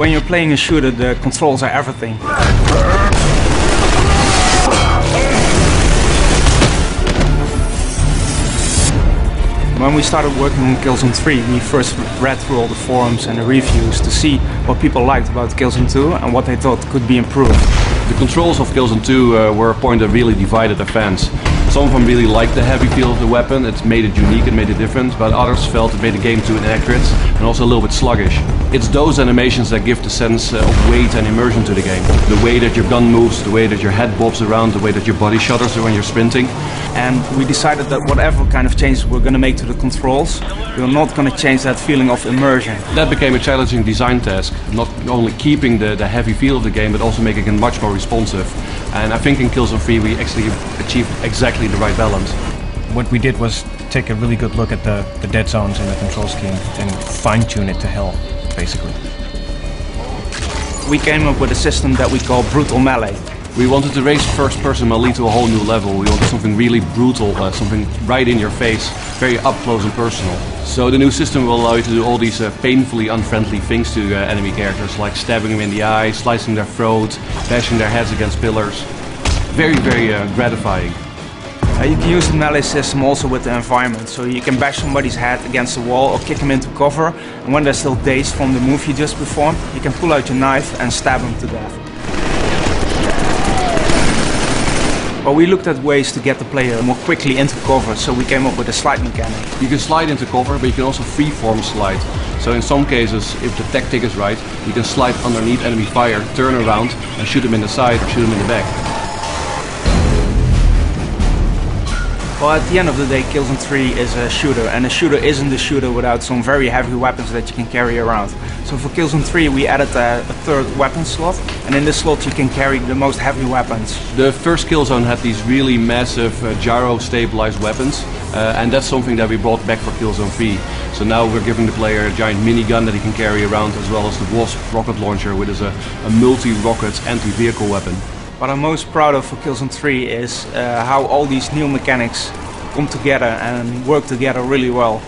When you're playing a shooter, the controls are everything. When we started working on Killzone 3, we first read through all the forums and the reviews to see what people liked about Killzone 2 and what they thought could be improved. The controls of Killzone 2 were a point that really divided the fans. Some of them really liked the heavy feel of the weapon, it made it unique, it made it different, but others felt it made the game too inaccurate and also a little bit sluggish. It's those animations that give the sense of weight and immersion to the game. The way that your gun moves, the way that your head bobs around, the way that your body shudders when you're sprinting. And we decided that whatever kind of changes we're going to make to the controls, we're not going to change that feeling of immersion. That became a challenging design task, not only keeping the heavy feel of the game, but also making it much more responsive. And I think in Killzone 3 we actually achieved exactly the right balance. What we did was take a really good look at the dead zones in the control scheme and fine-tune it to hell, basically. We came up with a system that we call brutal melee. We wanted to raise first-person melee to a whole new level. We wanted something really brutal, something right in your face, very up close and personal. So the new system will allow you to do all these painfully unfriendly things to enemy characters, like stabbing them in the eye, slicing their throat, bashing their heads against pillars. Very, very gratifying. You can use the melee system also with the environment, so you can bash somebody's head against the wall or kick them into cover, and when they're still dazed from the move you just performed, you can pull out your knife and stab them to death. But we looked at ways to get the player more quickly into cover, so we came up with a slide mechanic. You can slide into cover, but you can also freeform slide. So in some cases, if the tactic is right, you can slide underneath enemy fire, turn around and shoot them in the side or shoot them in the back. Well, at the end of the day, Killzone 3 is a shooter, and a shooter isn't a shooter without some very heavy weapons that you can carry around. So for Killzone 3 we added a third weapon slot, and in this slot you can carry the most heavy weapons. The first Killzone had these really massive gyro-stabilized weapons, and that's something that we brought back for Killzone 3. So now we're giving the player a giant minigun that he can carry around, as well as the Wasp rocket launcher, which is a multi-rocket anti-vehicle weapon. What I'm most proud of for Killzone 3 is how all these new mechanics come together and work together really well.